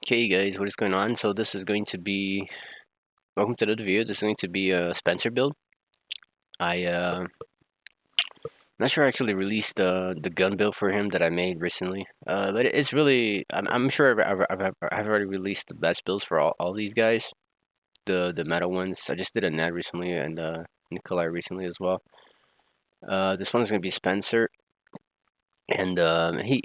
Okay, guys, what is going on? So this is going to be welcome to the video. This is going to be a Spencer build. I not sure I actually released the gun build for him that I made recently. But it's really I'm sure I've already released the best builds for all these guys. The meta ones. I just did a Ned recently and Nikolai recently as well. This one is gonna be Spencer. And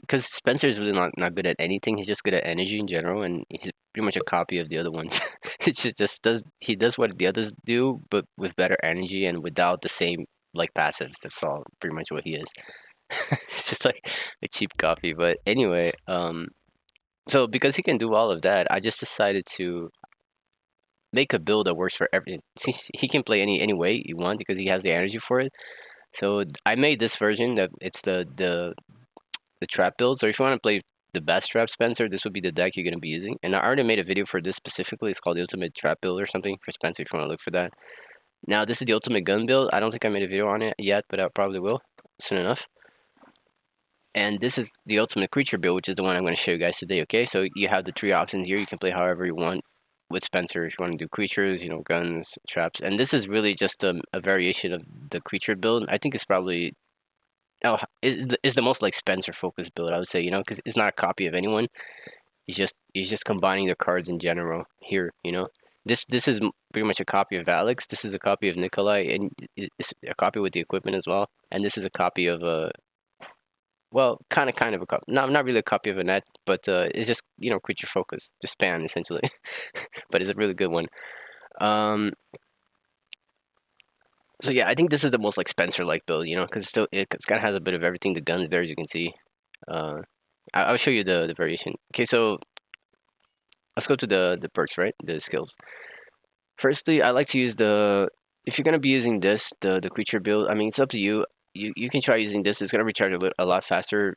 because Spencer is really not good at anything. He's just good at energy in general, and he's pretty much a copy of the other ones. It's just does he does what the others do, but with better energy and without the same like passives. That's all pretty much what he is. It's just like a cheap copy. But anyway, so because he can do all of that, I just decided to make a build that works for everything. Since he can play any way you want because he has the energy for it. So I made this version that it's the trap build. So if you want to play the best trap Spencer, this would be the deck you're going to be using. And I already made a video for this specifically. It's called the Ultimate Trap Build or something for Spencer if you want to look for that. Now, this is the Ultimate Gun build. I don't think I made a video on it yet, but I probably will soon enough. And this is the Ultimate Creature build, which is the one I'm going to show you guys today, okay? So you have the three options here. You can play however you want with Spencer if you want to do creatures, guns, traps. And this is really just a variation of the creature build. I think it's probably is the most like Spencer focused build, I would say, because it's not a copy of anyone. He's just combining the cards in general here, This is pretty much a copy of Alex. This is a copy of Nikolai, and it's a copy with the equipment as well. And this is a copy of a well, kind of a copy, not really a copy of a net, but it's just creature focused, just span essentially. But it's a really good one. Um, so yeah, I think this is the most like Spencer like build, because it's kind of has a bit of everything. The guns there, as you can see. Uh, I'll show you the variation. Okay, so let's go to the perks, right? The skills. Firstly, I like to use if you're gonna be using this, the creature build. I mean, it's up to you. You can try using this. It's gonna recharge a lot faster,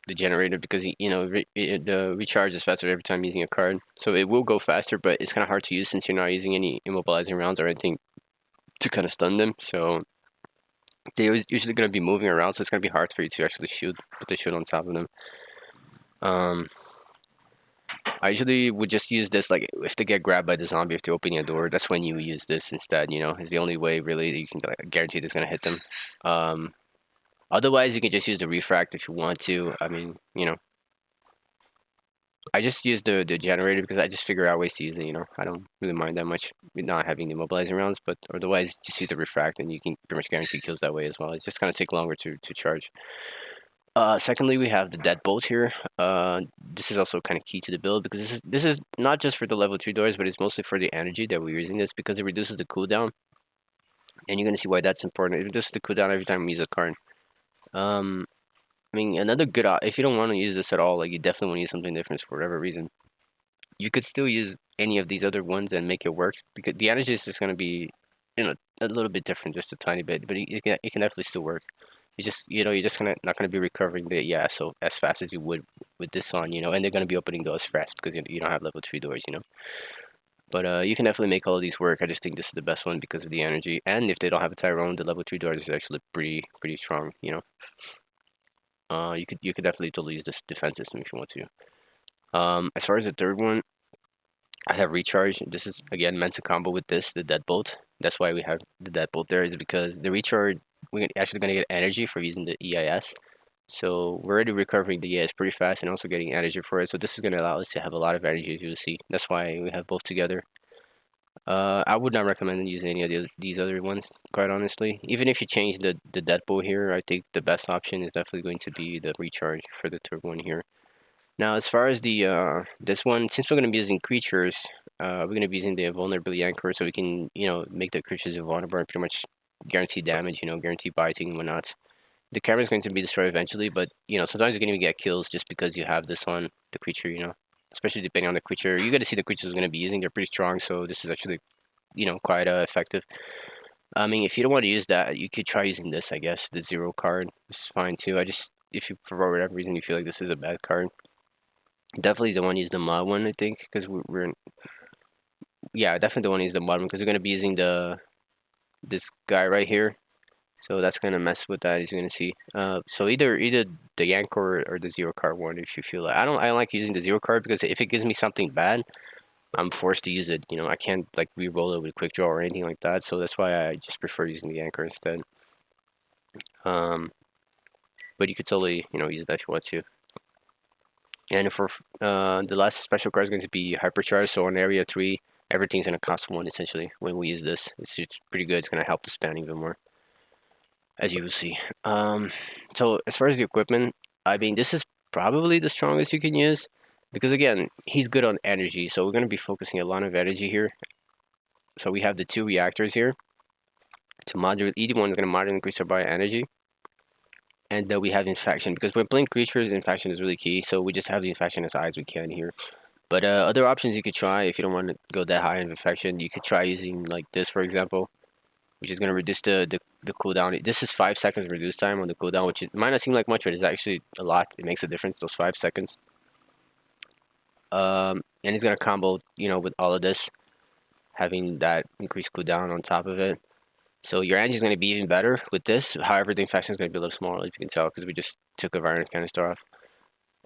the generator, because the recharge is faster every time using a card. So it will go faster, but it's kind of hard to use since you're not using any immobilizing rounds or anything to kind of stun them. So they're usually gonna be moving around, so it's gonna be hard for you to actually put the shield on top of them. Um, I usually would just use this, like, if they get grabbed by the zombie, if they're opening a door, that's when you use this instead, It's the only way, really, that you can like, guarantee it's going to hit them. Um, Otherwise, you can just use the refract if you want to. I mean, I just use the generator because I just figure out ways to use it, I don't really mind that much with not having the immobilizing rounds, but otherwise, just use the refract and you can pretty much guarantee kills that way as well. It's just going to take longer to charge. Secondly, we have the deadbolt here. This is also kind of key to the build because this is not just for the level 2 doors, but it's mostly for the energy that we're using this because it reduces the cooldown. And you're going to see why that's important. It reduces the cooldown every time we use a card. I mean, another good if you don't want to use this at all, like you definitely want to use something different for whatever reason, you could still use any of these other ones and make it work because the energy is just going to be, a little bit different, just a tiny bit, but it can definitely still work. You just you're just not gonna be recovering the so as fast as you would with this on, and they're gonna be opening those fast because you don't have level 3 doors, But you can definitely make all of these work. I just think this is the best one because of the energy, and if they don't have a Tyrone, the level 3 doors is actually pretty strong, You could definitely totally use this defense system if you want to. As far as the third one, I have recharge. This is again meant to combo with the deadbolt. That's why we have the deadbolt there, is because the recharge we're actually gonna get energy for using the EIS. So we're already recovering the EIS pretty fast and also getting energy for it. So this is gonna allow us to have a lot of energy, as you'll see. That's why we have both together. I would not recommend using any of these other ones, quite honestly. Even if you change the deadbolt here, I think the best option is definitely going to be the recharge for the third one here. Now, as far as the this one, since we're going to be using creatures, we're going to be using the vulnerability anchor, so we can make the creatures invulnerable and pretty much guarantee damage, guarantee biting and whatnot. The camera is going to be destroyed eventually, but sometimes you're going to get kills just because you have this on the creature, especially depending on the creature. You got to see the creatures we're going to be using; they're pretty strong, so this is actually quite effective. I mean, if you don't want to use that, you could try using this, I guess. The zero card is fine too. If you for whatever reason you feel like this is a bad card. Definitely don't want to use the mod one, I think, because yeah, definitely don't want to use the mod one because we're gonna be using this guy right here. So that's gonna mess with that, as you're gonna see. So either the yank or the zero card one if you feel like. I don't like using the zero card because if it gives me something bad, I'm forced to use it. You know, I can't like re-roll it with quick draw or anything like that. So that's why I just prefer using the anchor instead. Um, but you could totally use that if you want to. And for the last special card is going to be hypercharge. So on area 3, everything's going to cost 1 essentially when we use this. It's pretty good. It's going to help the span even more, as you will see. So as far as the equipment, I mean, this is probably the strongest you can use because again, he's good on energy. So we're going to be focusing a lot of energy here. So we have the 2 reactors here to moderate. Each one is going to moderate increase our bio energy. And then we have infection because when playing creatures, infection is really key. So we just have the infection as high as we can here. But other options you could try if you don't want to go that high in infection, you could try using like this, for example, which is going to reduce the cooldown. This is 5 seconds reduce time on the cooldown, which it might not seem like much, but it's actually a lot. It makes a difference, those 5 seconds. And it's going to combo, with all of this, having that increased cooldown on top of it. So your energy is going to be even better with this. However, the infection is going to be a little smaller, as you can tell, because we just took a virus canister off.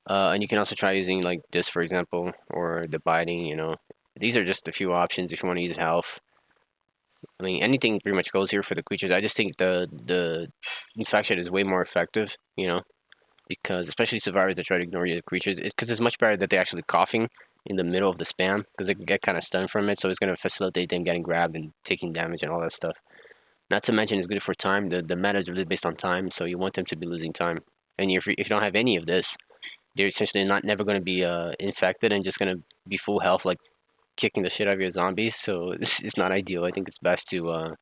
And you can also try using like this, for example, or the biting. These are just a few options if you want to use health. I mean, anything pretty much goes here for the creatures. I just think the infection is way more effective, because especially survivors that try to ignore your creatures, because it's much better that they're actually coughing in the middle of the spam, because they can get kind of stunned from it, so it's going to facilitate them getting grabbed and taking damage and all that stuff. Not to mention it's good for time. The meta is really based on time, so you want them to be losing time. And if you don't have any of this, they're essentially never going to be infected and just going to be full health, like kicking the shit out of your zombies. So this is not ideal. I think it's best to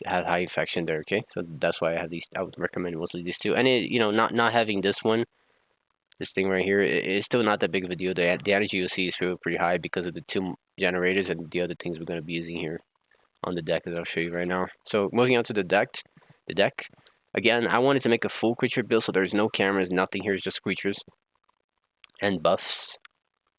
have high infection there. Okay, so that's why I have these. I would recommend mostly these two. And not having this thing right here, it's still not that big of a deal. The energy you'll see is pretty high because of the 2 generators and the other things we're going to be using here on the deck, as I'll show you right now. So moving on to the deck. Again, I wanted to make a full creature build, so there's no cameras, nothing here. It's just creatures and buffs.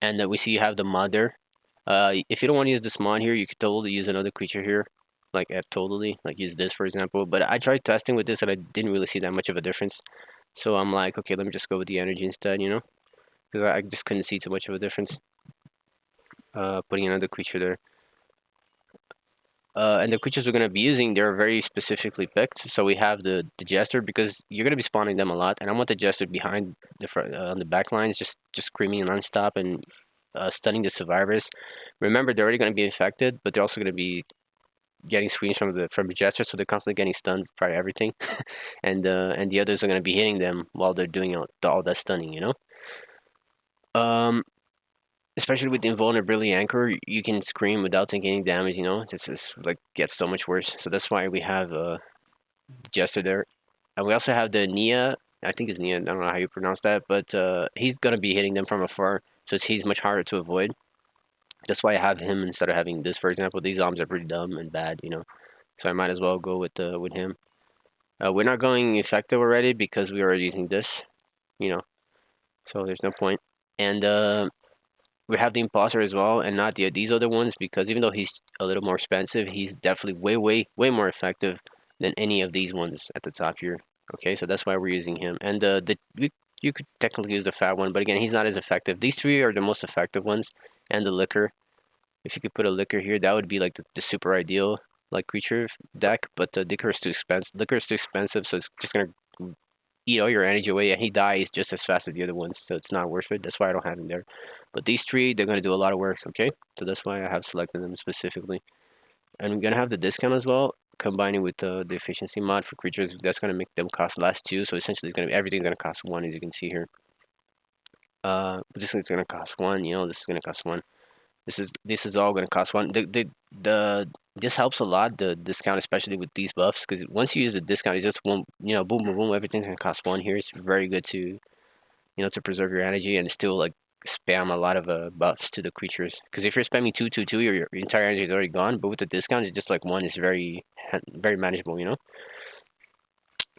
And we see you have the mod there. If you don't want to use this mod here, you could totally use another creature here, like totally, like use this for example. But I tried testing with this and I didn't really see that much of a difference. So I'm like, okay, let me just go with the energy instead, because I just couldn't see too much of a difference. Putting another creature there. And the creatures we're going to be using, they're very specifically picked. So we have the Jester, because you're going to be spawning them a lot. And I want the Jester behind the front, on the back lines, just screaming nonstop and stunning the survivors. Remember, they're already going to be infected, but they're also going to be getting screens from the Jester, so they're constantly getting stunned by everything. And the others are going to be hitting them while they're doing all that stunning, Especially with the invulnerability anchor, you can scream without taking any damage, This is like gets so much worse. So that's why we have Jester there. And we also have the Nia. I think it's Nia. I don't know how you pronounce that, but he's gonna be hitting them from afar, so he's much harder to avoid. That's why I have him instead of having this, for example. These zombies are pretty dumb and bad, So I might as well go with him. We're not going effective already because we are using this, So there's no point. And we have the imposter as well, and not these other ones, because even though he's a little more expensive, he's definitely way more effective than any of these ones at the top here. Okay, so that's why we're using him. And you could technically use the fat one, but again, he's not as effective. These 3 are the most effective ones, and the liquor. If you could put a liquor here, that would be like the super ideal like creature deck. But the liquor is too expensive. Liquor is too expensive, so it's just gonna eat all your energy away, and he dies just as fast as the other ones, so it's not worth it. That's why I don't have him there. But these 3, they're going to do a lot of work, okay? So that's why I have selected them specifically. And I'm going to have the discount as well, combining with the efficiency mod for creatures. That's going to make them cost less too, so essentially it's going to be, everything's going to cost 1, as you can see here. This is going to cost 1, this is going to cost 1. This is all going to cost 1. This helps a lot, the discount, especially with these buffs, because once you use the discount, it's just one, boom, boom, boom, everything's going to cost 1 here. It's very good to, to preserve your energy and still, like, spam a lot of buffs to the creatures. Because if you're spamming 2, 2, 2, your entire energy is already gone, but with the discount, it's just like 1 is very manageable,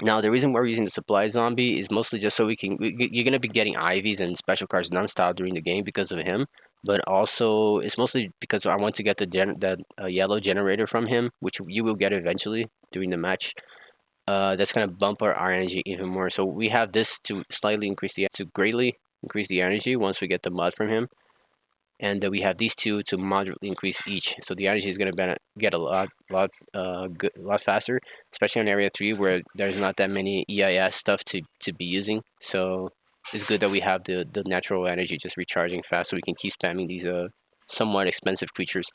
Now, the reason why we're using the supply zombie is mostly just so you're going to be getting IVs and special cards non-stop during the game because of him. But also, it's mostly because I want to get that yellow generator from him, which you will get eventually during the match. that's gonna bump our energy even more. So we have this to slightly to greatly increase the energy once we get the mod from him, and we have these two to moderately increase each. So the energy is gonna get a lot faster, especially on area 3 where there's not that many EIS stuff to be using. So it's good that we have the natural energy just recharging fast, so we can keep spamming these somewhat expensive creatures.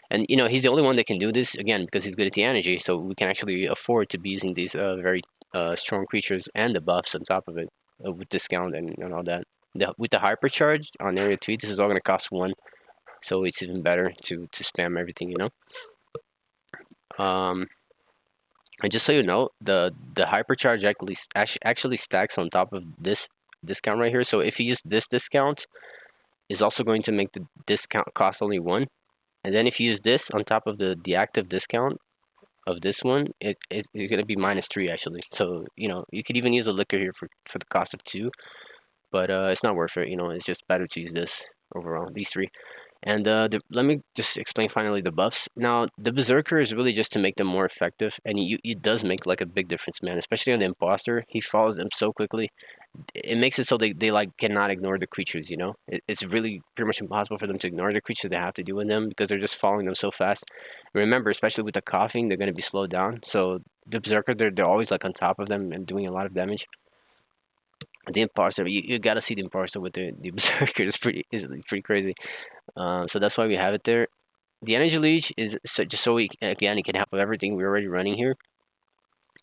And he's the only one that can do this again because he's good at the energy. So we can actually afford to be using these very strong creatures and the buffs on top of it with discount and all that. With the hypercharge on area 3, this is all going to cost 1, so it's even better to spam everything. Um, and just so you know, the hypercharge actually stacks on top of this discount right here. So if you use this discount, is also going to make the discount cost only 1. And then if you use this on top of the active discount of this one, it's going to be -3 actually. So you could even use a liquor here for the cost of 2, but it's not worth it. It's just better to use this overall. These 3. And let me just explain finally the buffs. Now, the Berserker is really just to make them more effective, and it does make like a big difference, man. Especially on the Imposter, he follows them so quickly. It makes it so they like cannot ignore the creatures. It's really pretty much impossible for them to ignore the creatures they have to deal with them because they're just following them so fast. Remember, especially with the coughing, they're going to be slowed down. So the Berserker, they're always like on top of them and doing a lot of damage. The Imposter, you got to see the Imposter with the Berserker. It's pretty crazy. So that's why we have it there. The energy leech is just so we again it can help with everything we're already running here.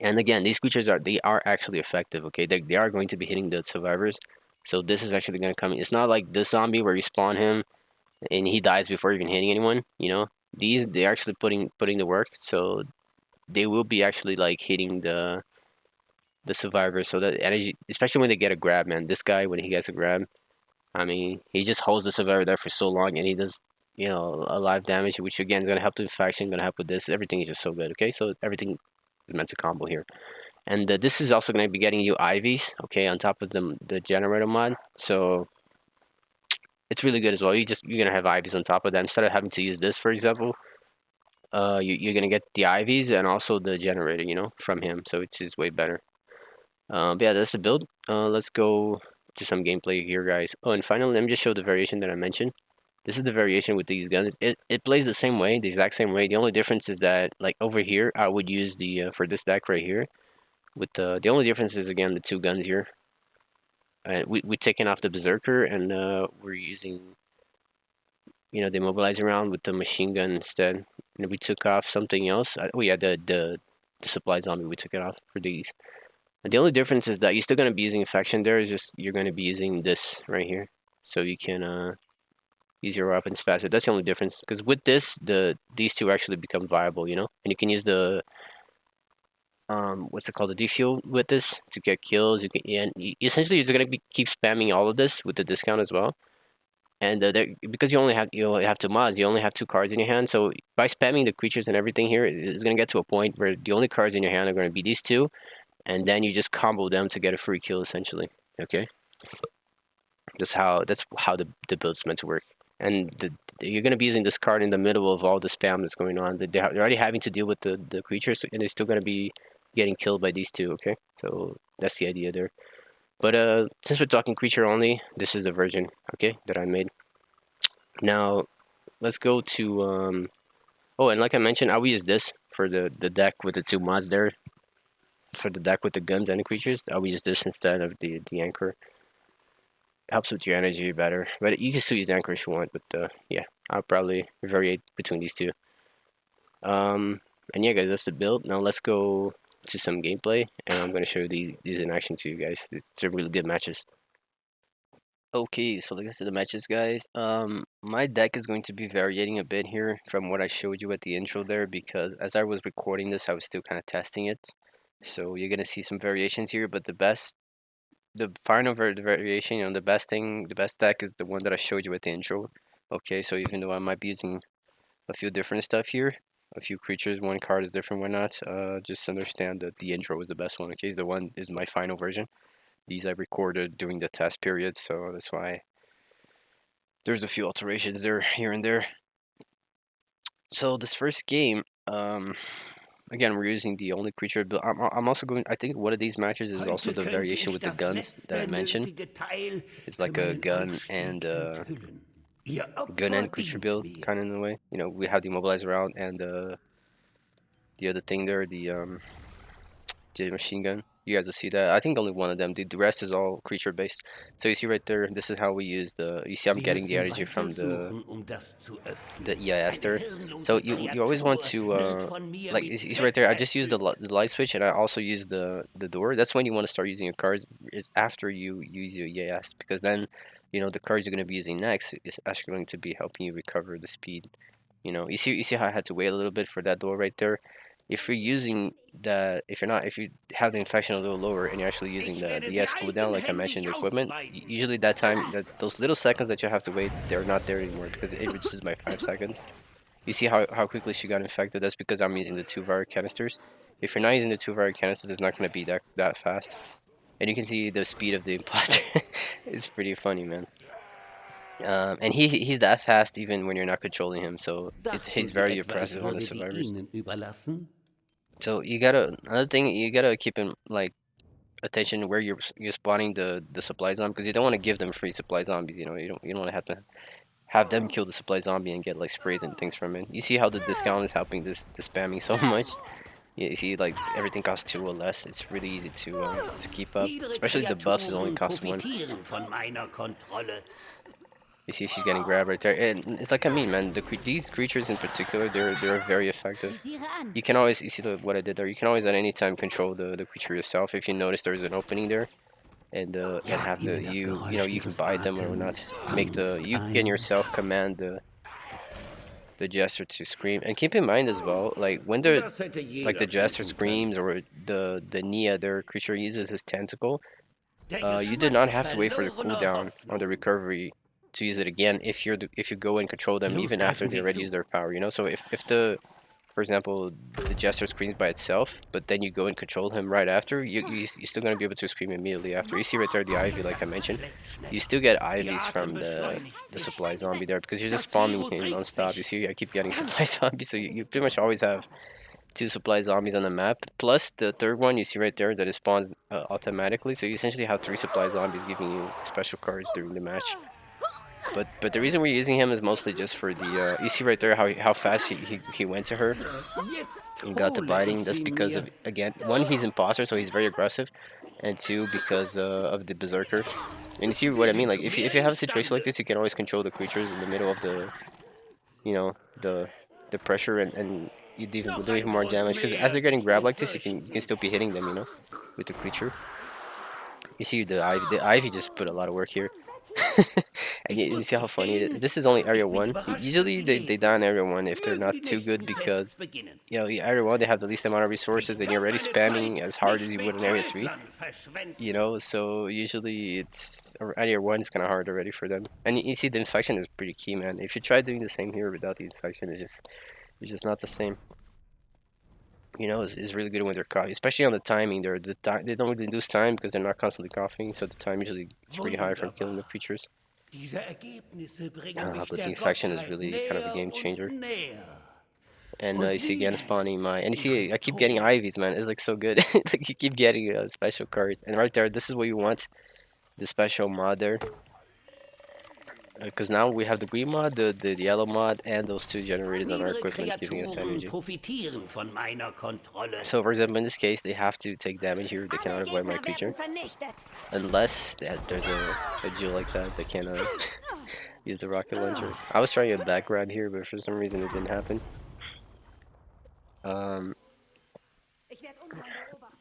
And again, these creatures are actually effective. Okay, they are going to be hitting the survivors. So this is actually going to come. It's not like this zombie where you spawn him and he dies before even hitting anyone. They're actually putting the work. So they will be actually like hitting the survivors. So that energy, especially when they get a grab, man. This guy when he gets a grab, I mean, he just holds the survivor there for so long, and he does, a lot of damage, which again is gonna help the faction, gonna help with this. Everything is just so good. Okay, so everything is meant to combo here, and this is also gonna be getting you IVs. Okay, on top of the generator mod, so it's really good as well. You're gonna have IVs on top of that instead of having to use this, for example. You're gonna get the IVs and also the generator, from him. So it's just way better. But yeah, that's the build. Let's go to some gameplay here, guys. Oh, and finally, let me just show the variation that I mentioned. This is the variation with these guns. It plays the same way, the exact same way. The only difference is that, like over here, I would use the for this deck right here. With the only difference is again the 2 guns here. We taken off the Berserker and we're using the immobilizer round with the machine gun instead. And we took off something else. Oh yeah, the supply zombie. We took it off for these. And the only difference is that you're still going to be using infection there. Is just you're going to be using this right here, so you can use your weapons faster. That's the only difference. Because with this, these 2 actually become viable, and you can use the what's it called, the defuel with this to get kills. You can, and essentially you're gonna keep spamming all of this with the discount as well. And because you only have 2 mods, you only have 2 cards in your hand. So by spamming the creatures and everything here, it's gonna get to a point where the only cards in your hand are gonna be these 2, and then you just combo them to get a free kill essentially. Okay. That's how the build's meant to work. And you're going to be using this card in the middle of all the spam that's going on. They're already having to deal with the creatures, and they're still going to be getting killed by these 2. Okay, so that's the idea there. But since we're talking creature only, this is the version, okay, that I made. Now let's go to oh, and like I mentioned, I will use this for the deck with the 2 mods there. For the deck with the guns and the creatures, I will use this instead of the anchor. Helps with your energy better. But you can still use the anchor if you want. But yeah, I'll probably variate between these 2. And yeah, guys, that's the build. Now let's go to some gameplay, and I'm gonna show you these in action to you guys. It's a really good matches. Okay, so let's get to the matches, guys. My deck is going to be varying a bit here from what I showed you at the intro there, because as I was recording this, I was still kind of testing it. So you're gonna see some variations here, but the final variation, the best deck is the one that I showed you at the intro. Okay, so even though I might be using a few different stuff here, a few creatures, one card is different, whatnot, just understand that the intro is the best one. Okay, the one is my final version. These I recorded during the test period, so that's why there's a few alterations there, here and there. So this first game, again, we're using the only creature build. I'm also going. I think one of these matches is also Heute the könnte variation ich with the das guns that I letzte mentioned. nötige Teil It's für like a meinen gun and Aufstieg enthüllen. Ihr gun Opfer and creature dient build mir. kind of in a way. You know, we have the immobilizer round and the other thing there, the machine gun. You guys will see that. I think only one of them. The rest is all creature based. So you see right there. This is how we use the. You see, I'm Sie getting the müssen energy weiter from suchen, das zu the öffnen. EIS Eine there. So hirnlose you always want Kreatur to wird von mir like mit you see right there. I just used Zweckreiz the light switch and I also use the door. That's when you want to start using your cards. Is after you use your EIS because then you know the cards you're going to be using next is actually going to be helping you recover the speed. You see how I had to wait a little bit for that door right there. If you're using if you have the infection a little lower and you're actually using Ich werde the sie ES cooldown, like I mentioned, eigenhändig the equipment, ausweiden. usually that time that those little seconds that you have to wait, they're not there anymore because it reduces by 5 seconds. You see how quickly she got infected? That's because I'm using the 2 virus canisters. If you're not using the 2 virus canisters, it's not going to be that fast. And you can see the speed of the imposter. It's pretty funny, man. And he's that fast even when you're not controlling him. So Dachten he's Sie very etwa, ich oppressive on the würde die survivors. Ihnen überlassen? So you gotta another thing you gotta keep in like attention where you're spawning the supply zombie because you don't want to give them free supply zombies. You don't want to have them kill the supply zombie and get like sprays and things from it. You see how the discount is helping the spamming so much. You see like everything costs 2 or less. It's really easy to keep up, Niedere especially the buffs is only Kreaturen cost 1. profitieren von meiner Kontrolle. You see she's getting grabbed right there, and it's like I mean, man, these creatures in particular, they're very effective. You can always you see what I did there. You can always at any time control the creature yourself if you notice there's an opening there, and Jagt have the Ihnen das you know Geräusch you can Ihres buy them or not. Atems Make Angst you can ein? yourself command the jester to scream, and keep in mind as well, like when Das hätte like the jeder jester denken können. screams or the Nia, their creature uses his tentacle. Der You did Geschmack not have to wait for the verlorener cooldown or the Hoffnung. recovery to use it again if you go and control them Los, even after greifen they Sie already zu. use their power. So if the for example the jester screams by itself, but then you go and control him right after, you're still gonna be able to scream immediately after. You see right there the Ivy, like I mentioned, Schlägt you schneller. still get Ihr Ivies Atem from beschleunigt the sich. supply zombie there because you're just Das spamming Virus him regt non-stop. You sich. see, I keep getting supply zombies, so you pretty much always have 2 supply zombies on the map. Plus the third one you see right there that it spawns automatically. So you essentially have 3 supply zombies giving you special cards during the match. But the reason we're using him is mostly just for the you see right there how fast he went to her Jetzt and got to hole ich biting. That's sie because mir. of again one he's imposter so he's very aggressive, and two because of the berserker. And you see what Sie I mean? sind Like zu if mehr you have a situation like imstande. this, you can always control the creatures in the middle of the you know the pressure and you Noch do ein even more Grund damage because as mehr, they're getting sich grabbed zu like this, you can fürchten. still be hitting them, with the creature. You see the ivy just put a lot of work here. And Ich you muss see how funny it is. gestehen, This is only area ich bin 1. überrascht, dass Usually Sie they leben. die in area 1 if they're Mögen not die too good nächsten Tests because beginnen. area 1 they have the least amount of resources Ich and you're kann already meine Zeit spamming as hard as nicht you would mit in area 3. Trödlern verschwenden. So usually area 1 is kind of hard already for them. And you see the infection is pretty key, man. If you try doing the same here without the infection, it's just not the same. It's really good when they're coughing, especially on the timing. They don't really lose time because they're not constantly coughing, so the time usually is pretty high for killing the Wunderbar. creatures. Diese Ergebnisse bringen mich But the der infection is Gottheit really kind of a näher game und changer. näher. And Und you see again Sie, spawning and you see Ihren I keep getting Tod. Ivies, man. It's like so good. Like you keep getting special cards, and right there, this is what you want, the special mod there. Because now we have the green mod, the yellow mod, and those 2 generators on our Niedere equipment giving us Kreaturen energy. profitieren von meiner Kontrolle. So, for example, in this case, they have to take damage here. They cannot avoid my creature. Unless there's a Jill like that that can use the rocket launcher. I was trying a back grab here, but for some reason it didn't happen. Um,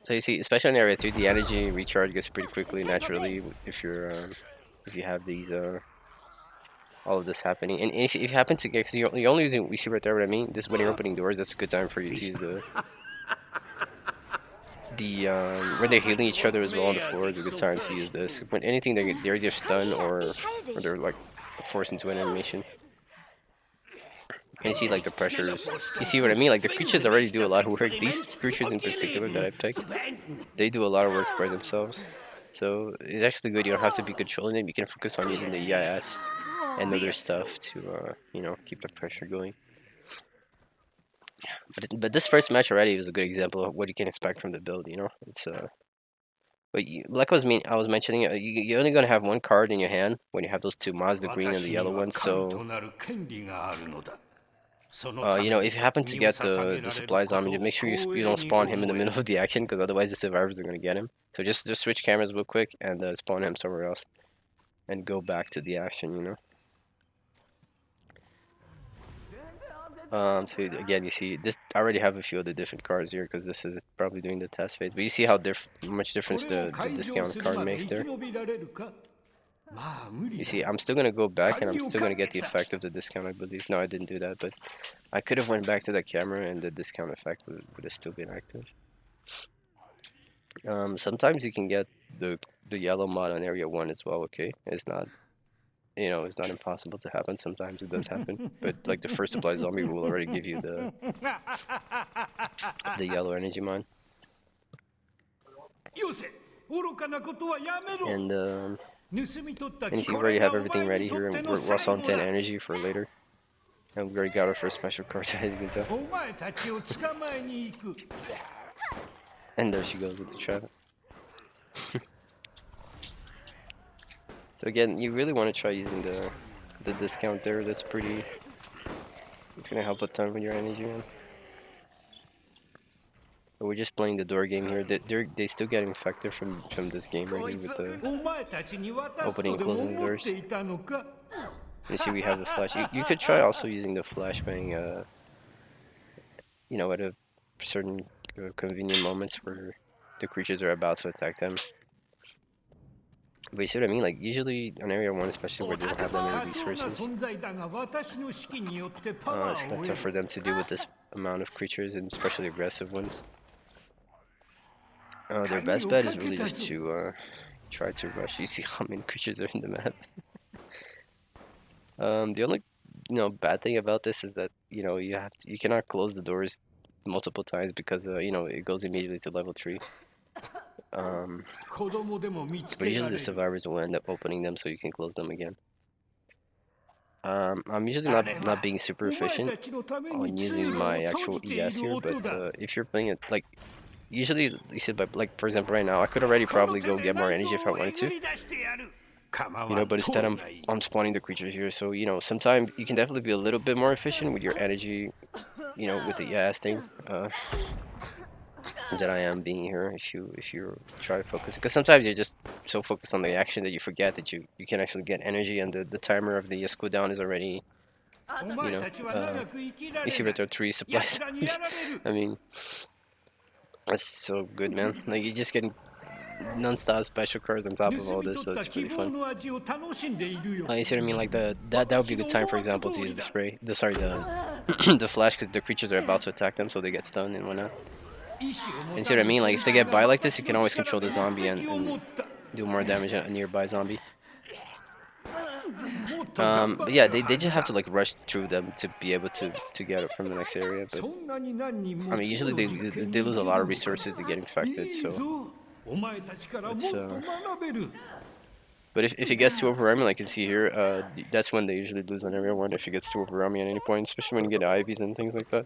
so you see, especially in area 2, the energy recharge gets pretty quickly naturally if you have these all of this happening. And if you happen to get, because you're only using, we see right there what I mean. This when you're opening doors, that's a good time for you to use the when they're healing each other as well on the floor. It's a good time to use this. When anything they're either stunned or they're like forced into an animation. And you see like the pressures. You see what I mean? Like the creatures already do a lot of work. These creatures in particular that I picked, they do a lot of work by themselves. So it's actually good. You don't have to be controlling them. You can focus on using the EIS and other stuff to keep the pressure going. But this first match already was a good example of what you can expect from the build. It's But like I was mentioning, you're only gonna have one card in your hand when you have those two mods, the green and the 私に yellow は ones. 神 So となる権利があるのだ。そのた you め know, に if you happen to 身を get 捧 the げられ supply ること zombie, を make sure you 光 don't 栄に spawn him in the 思え middle of the action, because otherwise the survivors are gonna get him. So just switch cameras real quick and spawn him somewhere else, and go back to the action. So again, you see this. I already have a few of the different cards here because this is probably doing the test phase. But you see how much difference これを the 開錠 discount する card まで makes 生き there. 延びられるか。まあ無理 You だ。 see, I'm still gonna go back and I'm 鍵を still か gonna け get the た。 effect of the discount, I believe. No, I didn't do that, but I could have went back to that camera and the discount effect would have still been active. Sometimes you can get the yellow mod on area 1 as well. Okay, it's not it's not impossible to happen. Sometimes it does happen, but like the first supply zombie will already give you the yellow energy mod. よせ、愚かなことはやめろ。 And 盗み取った and you see, こ we already れが have お everything 前に ready とっ here. て And の we're 最 also on 後 10 だ。 energy for later. And we already got our first special card, as you can tell. お前たちを捕まえに行く。 And there she goes with the trap. So again, you really want to try using the discount there. It's gonna help a ton with your energy, man. But we're just playing the door game here. They still get infected from this game right here with the お前たちに渡す opening と and でも closing 思っ doors. ていたのか。 You see, we have the flash. You could try also using the flashbang, at a certain convenient moments where the creatures are about to attack them. But you see what I mean? Like usually on area 1, especially where they don't have that many 妥当な resources, 存在だが私の指揮によってパ it's ワー kind を of 得 tough for る。 them to deal with this amount of creatures, and especially aggressive ones. Their best bet is really just to try to rush. You see how many creatures are in the map. The only bad thing about this is that you cannot close the doors multiple times because it goes immediately to level 3. 子供でも見つ But け usually ら the れる。 survivors will end up opening them so you can close them again. I'm usually not being super お前 efficient たちのため on に通 using 路 my を閉 actual じてい ES る here, 音 but だ。 if you're playing it like usually you said, but like for example right now I could already この probably 手 go で get more 内 energy 臓 if I をえ wanted ぐ to. り出してやる。構 You わ know, ん but と instead るがいい。 I'm spawning the creatures here, so sometimes you can definitely be a little bit more efficient with your energy, with the ES thing, than I am being here if you try to focus, because sometimes you're just so focused on the action that you forget that you can actually get energy, and the timer of the cooldown is already お前たちは長く生きら you れ see な with い。 our 3 supplies. 奴らにやられる。 I mean, that's so good, man. Like you're just getting non-stop special cards on top of 盗 all み this, 取 so った it's 希 really 望 fun. の味を楽しんでいるよ。 You see what I mean? Like that would be a good time, for example, to use the spray. The flash, because the creatures are about to attack them, so they get stunned and whatnot. 意志を持 You た see what I ぬ mean? Like if they 存在 get が by like this, you 私 can の always 力 control で the zombie 目的を持った。 do more damage on a nearby zombie. もっと頑張 But れ yeah, る they は just ず have だ。 to like rush through them to be able to get it from the next area. But そんなに何人 I も mean, 次 usually の they 実験 they に lose 行 a け lot る of のか。 resources to get い infected. い So, ぞ。お前たちからもっと It's, 学べる。 but if it gets too overwhelming, like you can see here, that's when they usually lose on area 1. If it gets too overwhelming at any point, especially when you get IVs and things like that.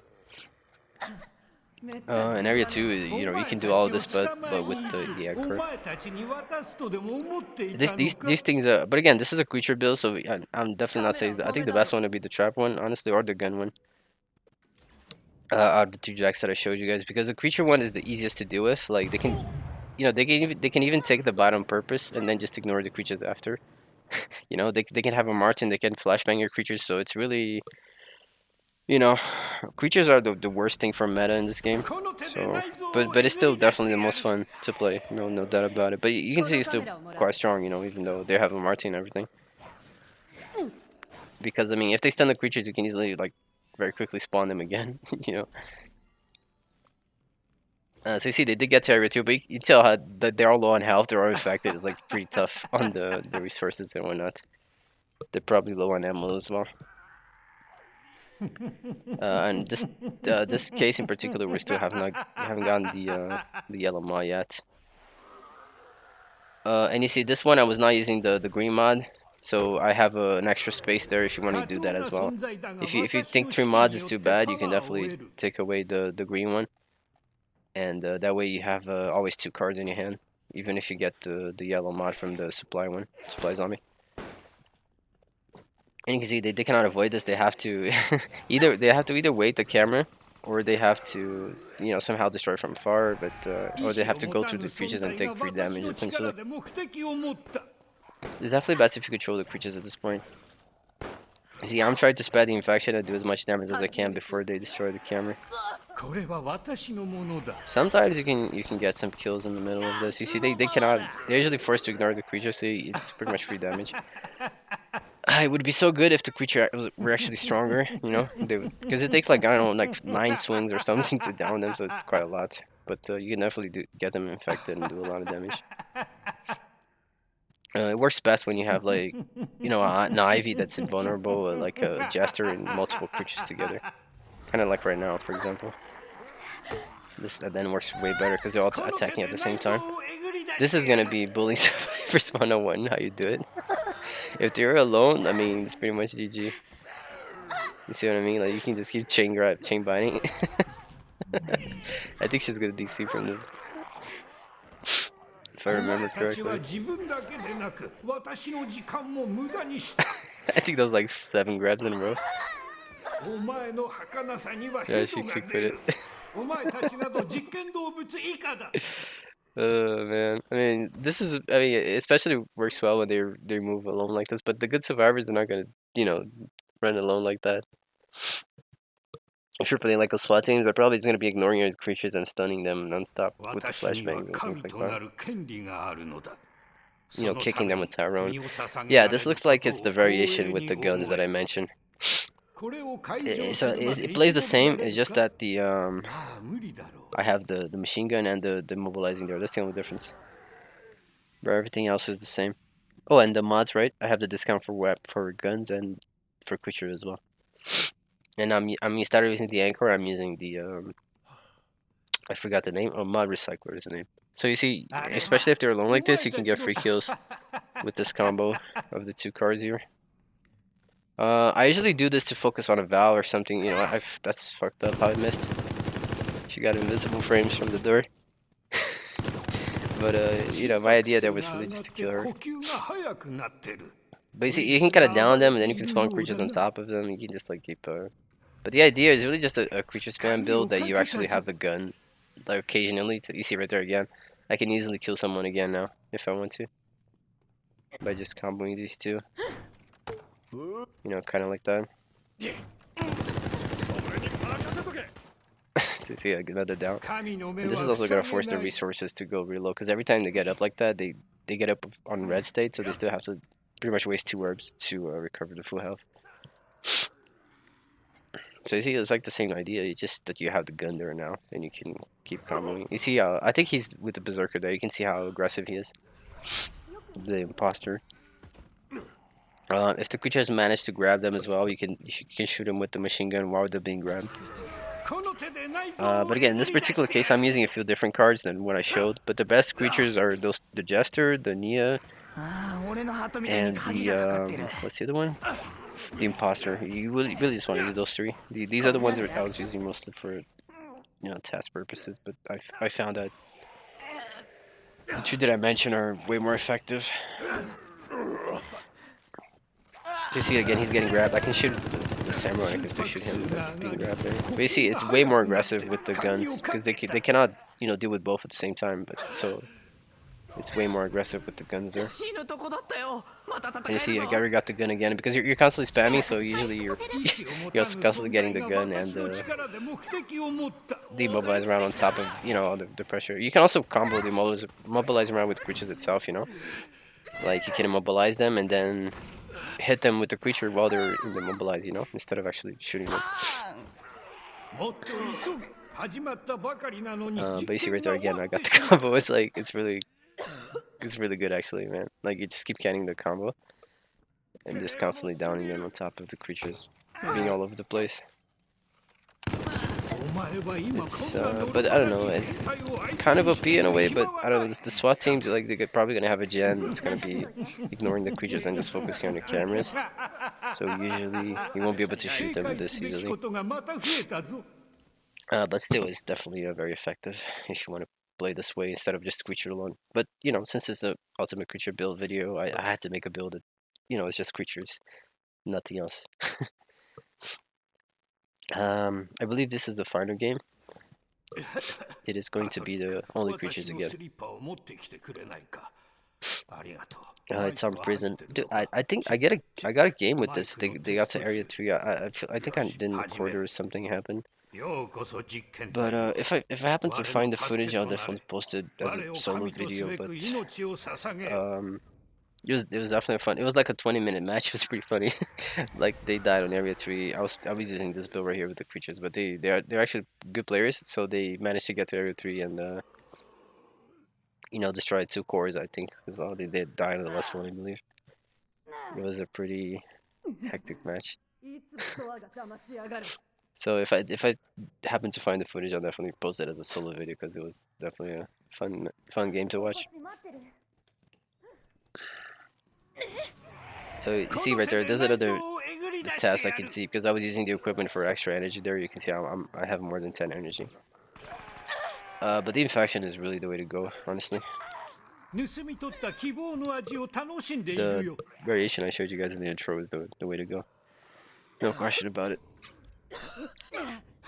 In area 2, you can do all of this, but with the egg お core. 前たちに渡すとでも思ってい This たの these か。 these things, but again, this is a creature build, so I'm definitely not saying that. I think the best one would be the trap one, honestly, or the gun one. Out of the 2 jacks that I showed you guys, because the creature one is the easiest to deal with. Like they can, they can even take the bot on purpose and then just ignore the creatures after. They can have a Martin, they can flashbang your creatures, so it's really, creatures are the worst thing for meta in this game. この手で So, 内臓を but え it's ぐ still り出して definitely the や most る。 fun to play. No doubt about it. But you can see it's still quite strong, even though they have a Martin and everything. Because I mean, if they stun the creatures, you can easily like very quickly spawn them again. So you see, they did get to area 2, but you tell how that they're all low on health, they're all infected. It's like pretty tough on the resources and whatnot. They're probably low on ammo as well. And this case in particular, we still haven't gotten the yellow maw yet. And you see, this one I was not using the green mod, So I have an extra space there if you want to do that as well. If you think 3 mods is too bad, you can definitely take away the green one, and that way you have always 2 cards in your hand, even if you get the yellow mod from the supply zombie. And you can see they cannot avoid this. They have to either wait the camera, or they have to somehow destroy from afar, but or they have to go through the creatures and take free damage essentially. It's definitely best if you control the creatures at this point. You see, I'm trying to spread the infection and do as much damage as I can before they destroy the camera. Sometimes you can get some kills in the middle of this. You see, they're usually forced to ignore the creature, so it's pretty much free damage. It would be so good if the creature were actually stronger, because it takes like, I don't know, like 9 swings or something to down them, so it's quite a lot. But you can definitely get them infected and do a lot of damage. It works best when you have like, an Ivy that's invulnerable, like a Jester and multiple creatures together. Kind of like right now, for example. This then works way better because they're all attacking at the same time. This is gonna be Bullying Survivors 101, how you do it. If they're alone, I mean, it's pretty much GG. You see what I mean? Like, you can just keep chain binding. I think she's gonna DC from this, if I remember correctly. I think that was like 7 grabs in a row. Yeah, she quit it. Oh man, I mean, especially works well when they move alone like this. But the good survivors, they're not gonna, run alone like that. If you're playing like a SWAT teams, they're probably just gonna be ignoring your creatures and stunning them nonstop with the flashbangs and things like that. Kicking them with Tyrone. Yeah, this looks like it's the variation with the guns that I mentioned. It plays the same. It's just that I have the machine gun and the mobilizing there. That's the only difference. But everything else is the same. Oh, and the mods, right? I have the discount for guns and for creature as well. And instead of using the anchor, I'm using the I forgot the name. Oh, mod recycler is the name. So you see, especially if they're alone like this, you can get free kills with this combo of the 2 cards here. I usually do this to focus on a Val or something. That's fucked up how I missed. She got invisible frames from the door. But my idea there was really just to kill her. But you see, you can kind of down them, and then you can spawn creatures on top of them. You can just like keep. But the idea is really just a creature spam build that you actually have the gun, like occasionally. You see right there again. I can easily kill someone again now if I want to, by just comboing these 2. Kind of like that. To see another down. And this is also gonna force the resources to go real low, because every time they get up like that, they get up on red state, so they still have to pretty much waste 2 orbs to recover the full health. So you see, it's like the same idea. It's just that you have the gun there now, and you can keep comboing. You see, I think he's with the berserker there. You can see how aggressive he is. The imposter. If the creature has managed to grab them as well, you can shoot them with the machine gun while they're being grabbed. But again, in this particular case, I'm using a few different cards than what I showed. But the best creatures are the Jester, the Nia, and the what's the other one? The Imposter. You really just want to use those 3. These are the ones that I was using mostly for test purposes. But I found that the 2 that I mentioned are way more effective. So you see again, he's getting grabbed. I can shoot the samurai. I can still shoot him being grabbed there. But you see, it's way more aggressive with the guns because they cannot deal with both at the same time. But so it's way more aggressive with the guns there. And you see, Gary got the gun again because you're constantly spamming. So usually you're also constantly getting the gun and demobilize around on top of the pressure. You can also combo mobilize around with creatures itself. Like you can immobilize them and then hit them with the creature while they're immobilized, instead of actually shooting them. But you see right there again, I got the combo. It's really good actually, man. Like you just keep getting the combo and just constantly downing them on top of the creatures, being all over the place. but I don't know, it's kind of OP in a way, but I don't know, the SWAT teams, like, they're probably gonna have a gen that's gonna be ignoring the creatures and just focusing on the cameras. So usually you won't be able to shoot them this easily. But still, it's definitely very effective if you want to play this way instead of just creature alone. But you know, since it's a ultimate creature build video, I had to make a build that, you know, it's just creatures, nothing else. I believe this is the final game. It is going to be the only creatures again. It's on prison. Dude, I think I got a game with this. They got to area 3. I think I didn't record or something happened. But if I happen to find the footage, I'll definitely post it as a solo video. But it was definitely fun. It was like a 20-minute match. It was pretty funny. Like they died on area 3. I was using this build right here with the creatures, but they're actually good players, so they managed to get to area 3 and you know, destroyed 2 cores, I think, as well. They did die on the last one, I believe. It was a pretty hectic match. So if I happen to find the footage, I'll definitely post it as a solo video because it was definitely a fun game to watch. So you see right there, there's another test I can see because I was using the equipment for extra energy there. You can see I have more than 10 energy. But the infection is really the way to go, honestly. The variation I showed you guys in the intro is the way to go. No question about it.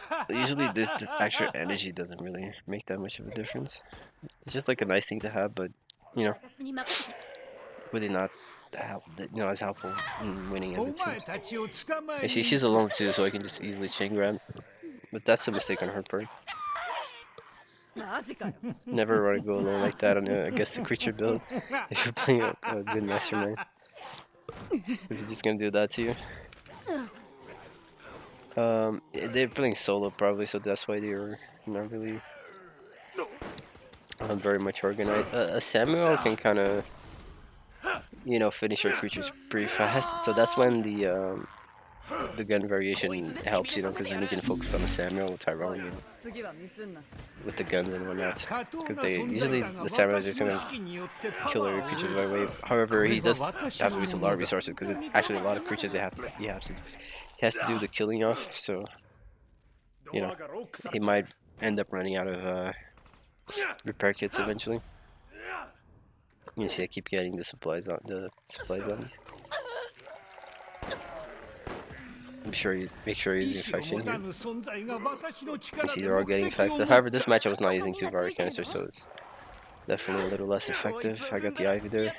But usually this extra energy doesn't really make that much of a difference. It's just like a nice thing to have, but you know, really not as helpful in winning as it seems. And she's alone too, so I can just easily chain grab. But that's a mistake on her part. Never want to go alone like that on I guess the creature build if you're playing a good Mastermind. Is he just gonna do that to you? They're playing solo probably, so that's why they're not really very much organized. A Samuel can kind of, you know, finish your creatures pretty fast, so that's when the gun variation helps, you know, because then you can focus on the Samuel with Tyrone, you know, with the guns and whatnot. Because they usually the Samuel is just gonna kill every creatures right away. However, he does have to use a lot of resources because it's actually a lot of creatures he has to do the killing of. So you know, he might end up running out of repair kits eventually. You see, I keep getting the supplies on the supply zombies. Make sure you use the infection here. You see, they're all getting infected. However, this match I was not using 2 Vara cancer, so it's definitely a little less effective. I got the Ivy there.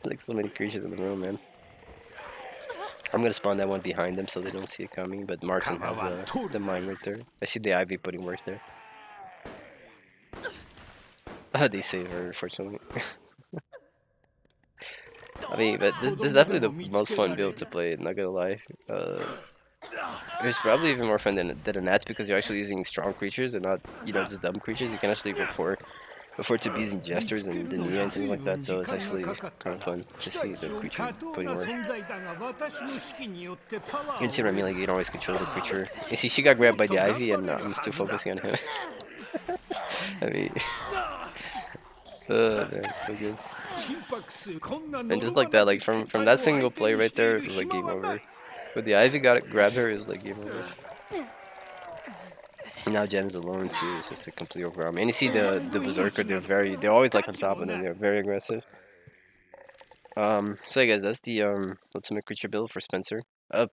Like so many creatures in the room, man. I'm gonna spawn that one behind them so they don't see it coming. But Martin has the mine right there. I see the Ivy putting work there. They save her, unfortunately. I mean, but this is definitely the most fun build to play, not gonna lie. It's probably even more fun than a Nats because you're actually using strong creatures and not, you know, just dumb creatures. You can actually go for to be using Jesters and Denia and things like that, so it's actually kind of fun to see the creatures putting work. You can see what I mean, like you can always control the creature. You see, she got grabbed by the Ivy and I'm still focusing on him. I mean... that's so good. And just like that, like from that single play right there, it was like game over. But the Ivy grabbed her, it was like game over. And now Jen's alone too, it's just a complete overwhelm. And you see the Berserker, they're always like on top of them, they're very aggressive. So yeah, guys, that's the ultimate creature build for Spencer.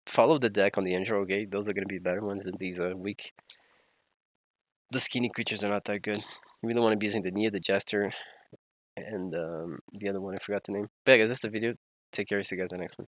Follow the deck on the intro, okay? Those are gonna be better ones than these weak. The skinny creatures are not that good. You really want to be using the Nia, the Jester, and the other one I forgot the name. But yeah, guys, that's the video. Take care. See you guys in the next one.